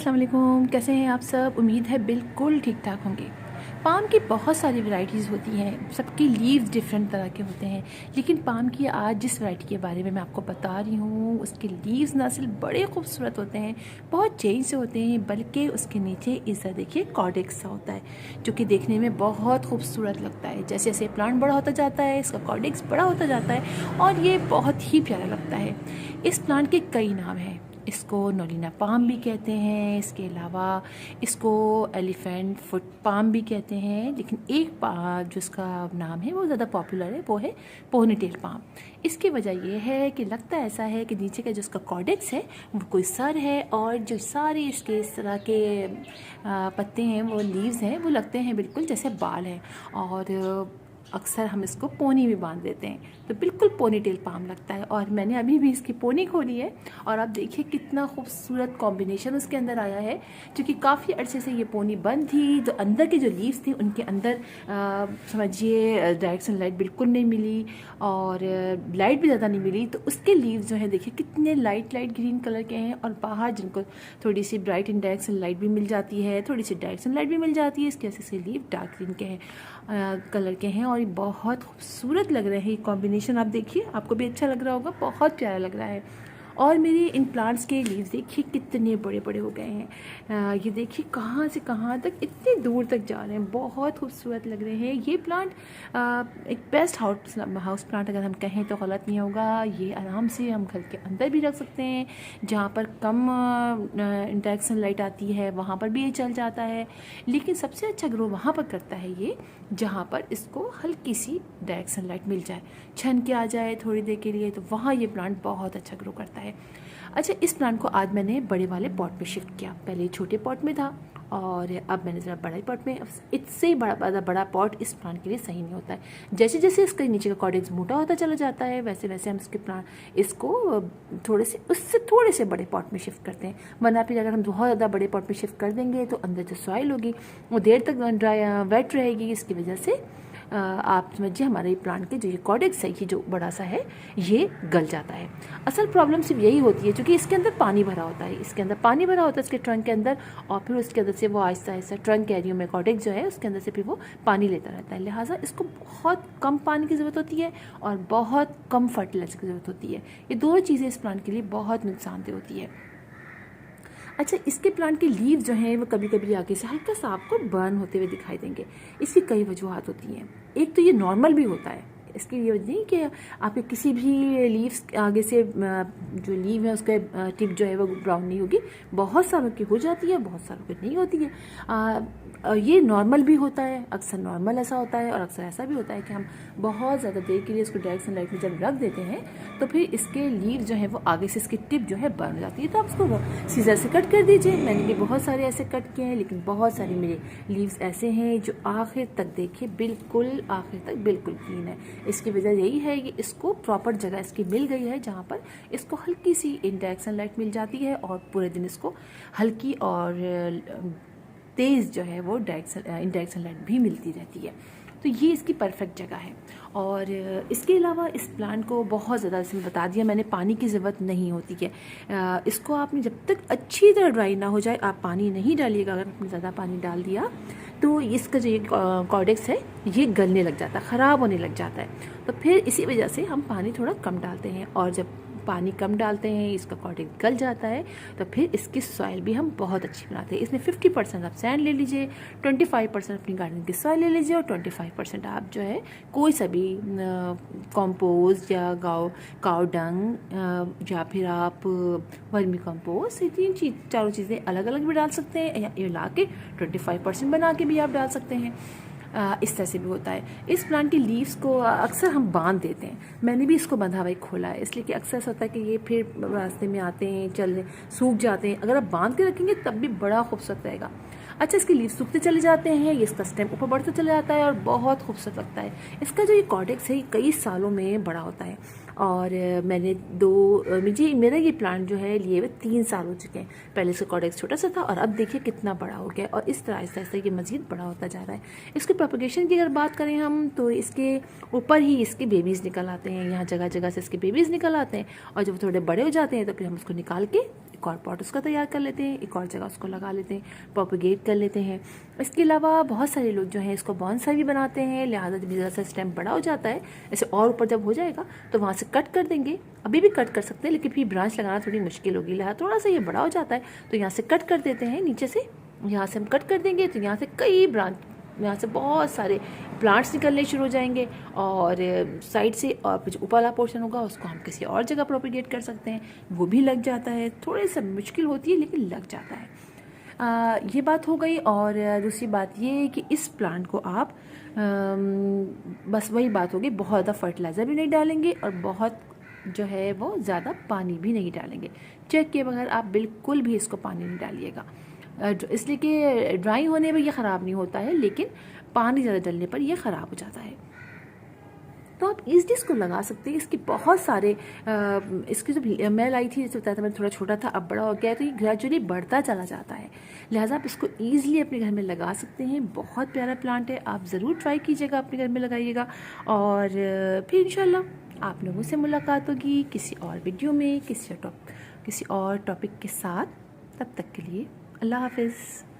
अस्सलाम वालेकुम, कैसे हैं आप सब। उम्मीद है बिल्कुल ठीक ठाक होंगे। पाम की बहुत सारी वैरायटीज़ होती हैं, सबकी लीव्स डिफरेंट तरह के होते हैं, लेकिन पाम की आज जिस वैरायटी के बारे में मैं आपको बता रही हूँ उसके लीव्स ना सिर्फ बड़े खूबसूरत होते हैं, बहुत चेंज से होते हैं, बल्कि उसके नीचे इस देखिए कॉर्डेक्स सा होता है जो कि देखने में बहुत खूबसूरत लगता है। जैसे जैसे प्लांट बड़ा होता जाता है इसका कॉर्डेक्स बड़ा होता जाता है और ये बहुत ही प्यारा लगता है। इस प्लांट के कई नाम हैं। इसको नोलिना पाम भी कहते हैं, इसके अलावा इसको एलिफेंट फुट पाम भी कहते हैं, लेकिन एक जो इसका नाम है वो ज़्यादा पॉपुलर है, वो है पोनीटेल पाम। इसकी वजह ये है कि लगता ऐसा है कि नीचे का जो इसका कॉर्डेक्स है वो कोई सर है और जो सारे इसके इस तरह के पत्ते हैं वो लीव्स हैं वो लगते हैं बिल्कुल जैसे बाल हैं, और अक्सर हम इसको पोनी भी बांध देते हैं तो बिल्कुल पोनीटेल पाम लगता है। और मैंने अभी भी इसकी पोनी खोली है और आप देखिए कितना खूबसूरत कॉम्बिनेशन उसके अंदर आया है, क्योंकि काफ़ी अरसे से ये पोनी बंद थी। जो अंदर की जो लीव्स थी उनके अंदर समझिए डायरेक्ट सनलाइट बिल्कुल नहीं मिली और लाइट भी ज़्यादा नहीं मिली, तो उसके लीव्स जो है देखिए कितने लाइट ग्रीन कलर के हैं, और बाहर जिनको थोड़ी सी ब्राइट इंडायरेक्ट सनलाइट भी मिल जाती है, थोड़ी सी डायरेक्ट सनलाइट भी मिल जाती है, इसकी वजह से लीव डार्क ग्रीन के हैं कलर के हैं और ये बहुत खूबसूरत लग रहे हैं। ये कॉम्बिनेशन आप देखिए, आपको भी अच्छा लग रहा होगा, बहुत प्यारा लग रहा है। और मेरी इन प्लांट्स के लीव्स देखिए कितने बड़े बड़े हो गए हैं। ये देखिए कहाँ से कहाँ तक इतनी दूर तक जा रहे हैं, बहुत खूबसूरत लग रहे हैं। ये प्लांट एक बेस्ट हाउस प्लांट अगर हम कहें तो गलत नहीं होगा। ये आराम से हम घर के अंदर भी रख सकते हैं, जहाँ पर कम इंडायरेक्ट सनलाइट आती है वहाँ पर भी ये चल जाता है, लेकिन सबसे अच्छा ग्रो वहाँ पर करता है ये जहाँ पर इसको हल्की सी डायरेक्ट सनलाइट मिल जाए, छन के आ जाए थोड़ी देर के लिए, तो वहाँ ये प्लांट बहुत अच्छा ग्रो करता है। अच्छा, इस प्लांट को आज मैंने बड़े वाले पॉट में शिफ्ट किया। पहले छोटे पॉट में था और अब मैंने ज़रा बड़ा पॉट में। इससे बड़ा पॉट इस प्लांट के लिए सही नहीं होता है। जैसे जैसे इसके नीचे का कॉर्डेक्स मोटा होता चला जाता है वैसे वैसे हम इसको उससे थोड़े से बड़े पॉट में शिफ्ट करते हैं, वरना फिर अगर हम बहुत ज़्यादा बड़े पॉट में शिफ्ट कर देंगे तो अंदर जो सॉइल होगी वो देर तक वेट रहेगी। इसकी वजह से आप समझिए हमारे ये प्लांट के जो ये कॉर्डेक्स है ये जो बड़ा सा है ये गल जाता है। असल प्रॉब्लम सिर्फ यही होती है क्योंकि इसके अंदर पानी भरा होता है, इसके ट्रंक के अंदर, और फिर उसके अंदर से वो आहिस्ता आहिस्ता ट्रंक एरिया में कॉर्डेक्स जो है उसके अंदर से फिर वो पानी लेता रहता है, लिहाजा इसको बहुत कम पानी की ज़रूरत होती है और बहुत कम फर्टिलाइजर की ज़रूरत होती है। ये दोनों चीज़ें इस प्लांट के लिए बहुत नुकसानदेह होती है। अच्छा, इसके प्लांट के लीव जो हैं वो कभी कभी आगे से हल्का सा आपको बर्न होते हुए दिखाई देंगे। इसकी कई वजूहत होती हैं। एक तो ये नॉर्मल भी होता है, इसकी ये वजह नहीं कि आपके किसी भी लीव्स आगे से जो लीव है उसका टिप जो है वो ब्राउन नहीं होगी। बहुत सारों की हो जाती है, बहुत सारों की नहीं होती है। ये नॉर्मल भी होता है, अक्सर नॉर्मल ऐसा होता है, और अक्सर ऐसा भी होता है कि हम बहुत ज़्यादा देर के लिए इसको डायरेक्ट सनलाइट में जब रख देते हैं तो फिर इसके लीव जो है वो आगे से इसकी टिप जो है बर्न हो जाती है, तो आप उसको सीजर से कट कर दीजिए। मैंने भी बहुत सारे ऐसे कट किए हैं, लेकिन बहुत सारे मेरे लीव्स ऐसे हैं जो आखिर तक देखिए बिल्कुल आखिर तक बिल्कुल क्लीन है। इसकी वजह यही है कि इसको प्रॉपर जगह इसकी मिल गई है जहाँ पर इसको हल्की सी इंडायरेक्ट सनलाइट मिल जाती है और पूरे दिन इसको हल्की और तेज़ जो है वो इंडायरेक्ट सनलाइट भी मिलती रहती है, तो ये इसकी परफेक्ट जगह है। और इसके अलावा इस प्लांट को बहुत ज़्यादा, जैसे बता दिया मैंने, पानी की ज़रूरत नहीं होती है। इसको आपने जब तक अच्छी तरह ड्राई ना हो जाए आप पानी नहीं डालिएगा। अगर आपने ज़्यादा पानी डाल दिया तो इसका जो ये कॉर्डेक्स है ये गलने लग जाता है, ख़राब होने लग जाता है। तो फिर इसी वजह से हम पानी थोड़ा कम डालते हैं, और जब पानी कम डालते हैं इसका कॉर्डेक्स गल जाता है तो फिर इसकी सॉइल भी हम बहुत अच्छी बनाते हैं। इसमें 50% आप सैंड ले लीजिए, 25% अपनी गार्डन की सॉइल ले लीजिए, और 25% आप जो है कोई सा भी कंपोस्ट या काउ डंग या फिर आप वर्मी कंपोस्ट, ये चारों चीज़ें अलग अलग भी डाल सकते हैं, या ये ला के 25% बना के भी आप डाल सकते हैं। इस तरह से भी होता है। इस प्लांट की लीव्स को अक्सर हम बांध देते हैं, मैंने भी इसको बंधा हुआ ही खोला है, इसलिए कि अक्सर ऐसा होता है कि ये फिर रास्ते में आते हैं, चलने सूख जाते हैं। अगर आप बांध के रखेंगे तब भी बड़ा खूबसूरत रहेगा। अच्छा, इसके लीव्स सूखते चले जाते हैं, ये इसका स्टेम ऊपर बढ़ता चला जाता है और बहुत खूबसूरत लगता है। इसका जो ये कॉर्डेक्स है कई सालों में बड़ा होता है, और मैंने मेरा ये प्लांट जो है लिए हुए 3 साल हो चुके हैं। पहले इसका कॉर्डेक्स छोटा सा था और अब देखिए कितना बड़ा हो गया, और इस तरह आहिस्ता आहिस्ता ये मज़ीद बड़ा होता जा रहा है। इसके प्रोपगेशन की अगर बात करें हम तो इसके ऊपर ही इसके बेबीज़ निकल आते हैं, यहाँ जगह जगह से इसके बेबीज़ निकल आते हैं, और जब थोड़े बड़े हो जाते हैं तो फिर हम उसको निकाल के एक और पॉट उसका तैयार कर लेते हैं, एक और जगह उसको लगा लेते हैं, प्रोपगेट कर लेते हैं। इसके अलावा बहुत सारे लोग जो हैं इसको बॉन्साई भी बनाते हैं, लिहाजा जब ज़रा सा स्टेम बड़ा हो जाता है, ऐसे और ऊपर जब हो जाएगा तो वहाँ से कट कर देंगे। अभी भी कट कर सकते हैं, लेकिन फिर ब्रांच लगाना थोड़ी मुश्किल होगी, लिहाजा थोड़ा सा ये बड़ा हो जाता है तो यहाँ से कट कर देते हैं। नीचे से यहाँ से हम कट कर देंगे तो यहाँ से कई ब्रांच, यहाँ से बहुत सारे प्लांट्स निकलने शुरू हो जाएंगे और साइड से, और जो ऊपर वाला पोर्शन होगा उसको हम किसी और जगह प्रोपिगेट कर सकते हैं, वो भी लग जाता है। थोड़ी सा मुश्किल होती है लेकिन लग जाता है। ये बात हो गई। और दूसरी बात ये है कि इस प्लांट को आप बस वही बात होगी, बहुत ज़्यादा फर्टिलाइज़र भी नहीं डालेंगे और बहुत जो है वो ज़्यादा पानी भी नहीं डालेंगे। चेक किए बगैर आप बिल्कुल भी इसको पानी नहीं डालिएगा, इसलिए कि ड्राई होने में ये ख़राब नहीं होता है, लेकिन पानी ज़्यादा डलने पर यह ख़राब हो जाता है। तो आप ईज़िली इसको लगा सकते हैं। इसके बहुत सारे इसकी जो मेल आई थी, जैसे बताया था, मैं थोड़ा छोटा था अब बड़ा हो गया है, तो ये ग्रेजुअली बढ़ता चला जाता है, लिहाजा आप इसको ईज़िली अपने घर में लगा सकते हैं। बहुत प्यारा प्लांट है, आप ज़रूर ट्राई कीजिएगा, अपने घर में लगाइएगा। और फिर इंशाल्लाह आप लोगों से मुलाकात होगी किसी और वीडियो में, किसी और टॉपिक के साथ। तब तक के लिए अल्लाह हाफ़िज़।